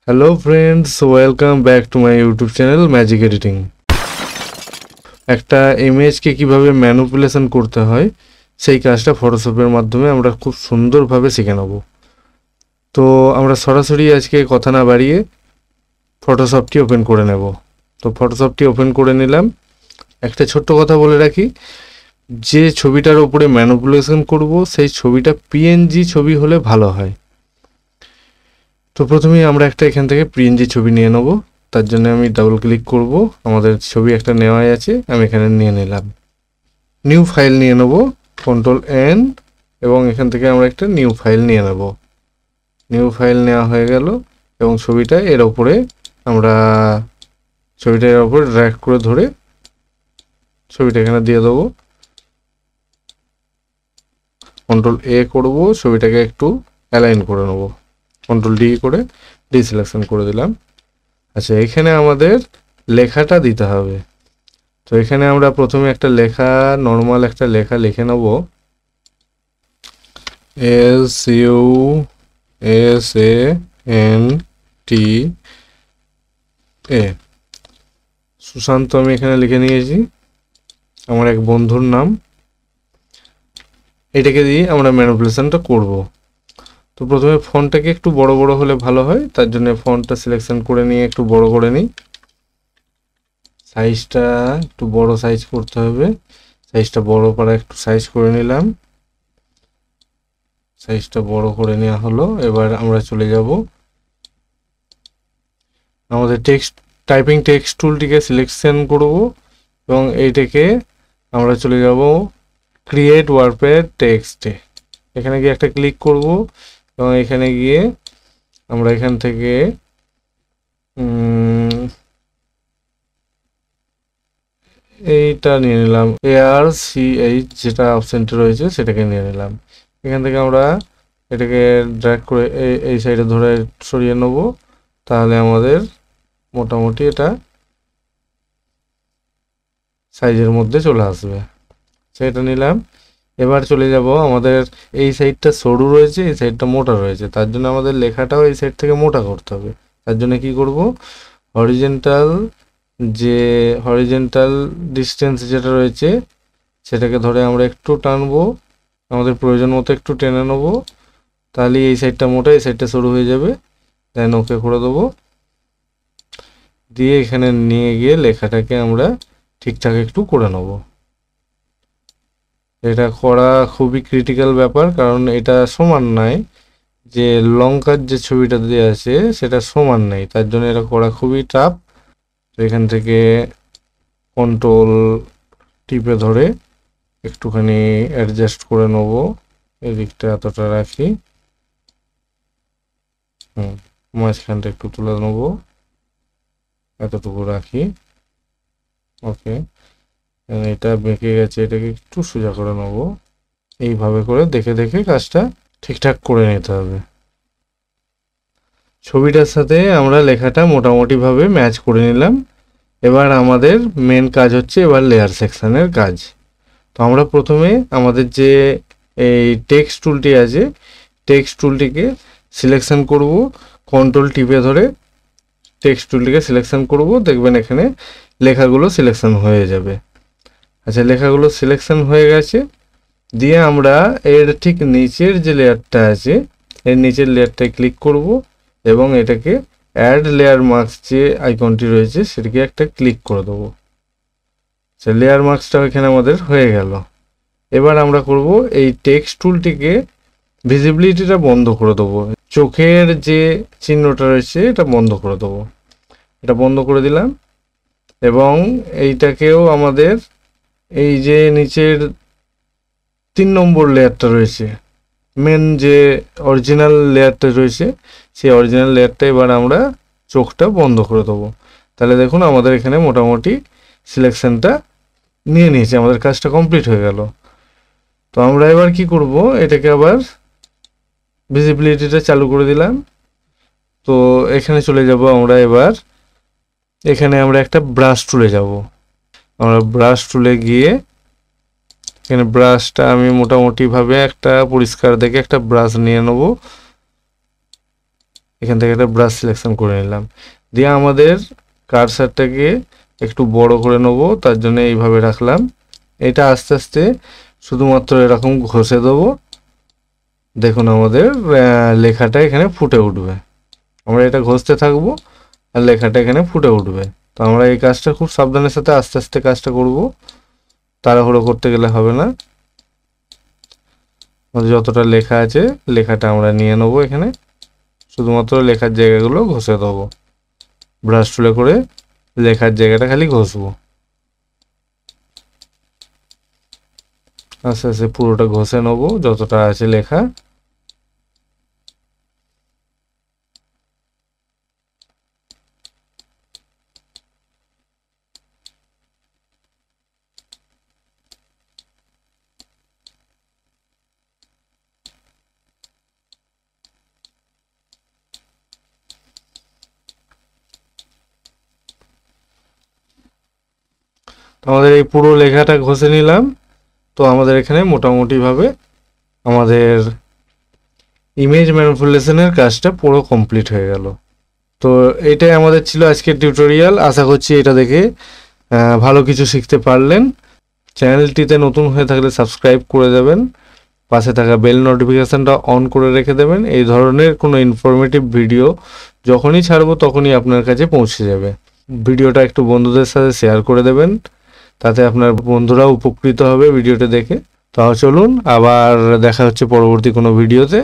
Hello friends, welcome back to my YouTube channel magic editing. একটা ইমেজকে কিভাবে manipulation করতে হয় সেই কাজটা ফটোশপের মাধ্যমে আমরা খুব সুন্দরভাবে শিখে নেব। তো আমরা সরাসরি আজকে কথা না বাড়িয়ে ফটোশপটি ওপেন করে নেব। তো ফটোশপটি ওপেন করে নিলাম। একটা ছোট্ট কথা বলে রাখি, যে ছবিটার উপরে ম্যানিপুলেশন করব সেই ছবিটা পিএনজি ছবি হলে ভালো হয়। তো প্রথমেই আমরা একটা এখান থেকে পিএনজি ছবি নিয়ে নেব। তার জন্য আমি ডাবল ক্লিক করব। আমাদের ছবি একটা নেওয়াই আছে, আমি এখানে নিয়ে নিলাম। নিউ ফাইল নিয়ে নেব, কন্ট্রোল এন, এবং এখান থেকে আমরা একটা নিউ ফাইল নিয়ে নেব। নিউ ফাইল নেওয়া হয়ে গেল এবং ছবিটা এর ওপরে আমরা ছবিটা এর ওপরে ড্র্যাগ করে ধরে ছবিটা এখানে দিয়ে দেবো। কন্ট্রোল এ করব, ছবিটাকে একটু অ্যালাইন করে নেব। কন্ট্রোল ডি করে ডিসিলেকশন করে দিলাম। আচ্ছা, এখানে আমাদের লেখাটা দিতে হবে। তো এখানে আমরা প্রথমে একটা লেখা, নর্মাল একটা লেখা লিখে নেব। SUSANTA, সুশান্ত আমি এখানে লিখে নিয়েছি, আমার এক বন্ধুর নাম। এটাকে দিয়ে আমরা ম্যানিপুলেশনটা করব। তো প্রথমে ফন্টটাকে একটু বড় বড় হলে ভালো হয়, তার জন্য ফন্টটা সিলেকশন করে নিয়ে একটু বড় করে নিই। সাইজটা একটু বড় সাইজ করতে হবে, সাইজটা বড় করা একটু সাইজ করে নিলাম। সাইজটা বড় করে নেওয়া হলো। এবার আমরা চলে যাব আমাদের টাইপিং টেক্সট টুলটিকে সিলেকশন করব এবং এইটাকে আমরা চলে যাব ক্রিয়েট ওয়ার্ডপ্যাড টেক্সটে। এখানে গিয়ে একটা ক্লিক করব এবং এখানে গিয়ে আমরা এখান থেকে এইটা নিয়ে নিলাম, ARCH যেটা অপশনটা রয়েছে সেটাকে নিয়ে নিলাম। এখান থেকে আমরা এটাকে ড্র্যাগ করে এই সাইডে ধরে সরিয়ে নেব, তাহলে আমাদের মোটামুটি এটা সাইজের মধ্যে চলে আসবে। সেটা নিলাম। এবার চলে যাব, আমাদের এই সাইডটা সরু রয়েছে, এই সাইডটা মোটা রয়েছে, তার জন্য আমাদের লেখাটাও এই সাইড থেকে মোটা করতে হবে। তার জন্য কি করব, হরিজেন্টাল ডিস্টেন্স যেটা রয়েছে সেটাকে ধরে আমরা একটু টানবো, আমাদের প্রয়োজন মতো একটু টেনে নেবো, তাহলে এই সাইডটা মোটা এই সাইডটা সরু হয়ে যাবে। দেন ওকে করে দেবো। দিয়ে এখানে নিয়ে গিয়ে লেখাটাকে আমরা ঠিকঠাক একটু করে নেব। এটা করা খুবই ক্রিটিক্যাল ব্যাপার, কারণ এটা সমান নয়, যে লঙ্কার যে ছবিটা দেওয়া আছে সেটা সমান নেই, তার জন্য এটা করা খুবই টাফ। তো এখান থেকে কন্ট্রোল টিপে ধরে একটুখানি অ্যাডজাস্ট করে নেব। এদিকটা এতটা রাখি, মাঝখানটা একটু তুলে নেব, এতটুকু রাখি। ওকে, এটা বেঁকে গেছে, এটাকে একটু সোজা করে নেব। এইভাবে করে দেখে দেখে কাজটা ঠিকঠাক করে নিতে হবে। ছবিটার সাথে আমরা লেখাটা মোটামুটিভাবে ম্যাচ করে নিলাম। এবার আমাদের মেন কাজ হচ্ছে এবার লেয়ার সেকশানের কাজ। তো আমরা প্রথমে আমাদের যে এই টেক্সট টুলটি আছে, টেক্সট টুলটিকে সিলেকশন করব, কন্ট্রোল টিপে ধরে টেক্সট টুলটিকে সিলেকশন করব, দেখবেন এখানে লেখাগুলো সিলেকশন হয়ে যাবে। আচ্ছা, লেখাগুলো সিলেকশন হয়ে গেছে। দিয়ে আমরা এর ঠিক নিচের যে লেয়ারটা আছে, এর নিচের লেয়ারটায় ক্লিক করব এবং এটাকে অ্যাড লেয়ার মার্কস যে আইকনটি রয়েছে সেটাকে একটা ক্লিক করে দেবো। আচ্ছা, লেয়ার মার্কসটা এখানে আমাদের হয়ে গেল। এবার আমরা করব এই টেক্সট টুলটিকে ভিজিবিলিটিটা বন্ধ করে দেবো, চোখের যে চিহ্নটা রয়েছে এটা বন্ধ করে দেবো। এটা বন্ধ করে দিলাম এবং এইটাকেও আমাদের এই যে নিচের 3 নম্বর লেয়ারটা রয়েছে, মেন যে অরিজিনাল লেয়ারটা রয়েছে, সেই অরিজিনাল লেয়ারটা এবার আমরা চোখটা বন্ধ করে দেবো। তাহলে দেখুন আমাদের এখানে মোটামুটি সিলেকশনটা নিয়ে নিয়েছে, আমাদের কাজটা কমপ্লিট হয়ে গেল। তো আমরা এবার কি করব, এটাকে আবার ভিজিবিলিটিটা চালু করে দিলাম। তো এখানে চলে যাব আমরা, এবার এখানে আমরা একটা ব্রাশ টুলে যাব। আমরা ব্রাশ টুলে গিয়ে এখানে ব্রাশটা আমি মোটামুটিভাবে একটা পরিষ্কার দেখে একটা ব্রাশ নিয়ে নেব। এখান থেকে একটা ব্রাশ সিলেকশন করে নিলাম, দিয়ে আমাদের কার্সারটাকে একটু বড় করে নেব, তার জন্য এইভাবে রাখলাম। এটা আস্তে আস্তে শুধুমাত্র এরকম ঘষে দেবো, দেখুন আমাদের লেখাটা এখানে ফুটে উঠবে। আমরা এটা ঘষতে থাকবো আর লেখাটা এখানে ফুটে উঠবে। তো আমরা এই কাজটা খুব সাবধানের সাথে আস্তে আস্তে কাজটা করব, তাড়াহুড়ো করতে গেলে হবে না। যতটা লেখা আছে লেখাটা আমরা নিয়ে নেবো, এখানে শুধুমাত্র লেখার জায়গাগুলো ঘষে দেবো, ব্রাশ টুলে করে লেখার জায়গাটা খালি ঘষবো। আস্তে আস্তে পুরোটা ঘষে নেবো যতটা আছে লেখা। আমাদের এই পুরো লেখাটা ঘষে নিলাম। তো আমাদের এখানে মোটামুটিভাবে আমাদের ইমেজ ম্যানিপুলেশনের কাজটা পুরো কমপ্লিট হয়ে গেল। তো এটাই আমাদের ছিল আজকের টিউটোরিয়াল। আশা করছি এটা দেখে ভালো কিছু শিখতে পারলেন। চ্যানেলটিতে নতুন হয়ে থাকলে সাবস্ক্রাইব করে দেবেন, পাশে থাকা বেল নোটিফিকেশানটা অন করে রেখে দেবেন। এই ধরনের কোনো ইনফরমেটিভ ভিডিও যখনই ছাড়বো তখনই আপনার কাছে পৌঁছে যাবে। ভিডিওটা একটু বন্ধুদের সাথে শেয়ার করে দেবেন, তাতে আপনার বন্ধুরাও উপকৃত হবে ভিডিওটা দেখে। তাও চলুন আবার দেখা হচ্ছে পরবর্তী কোনো ভিডিওতে।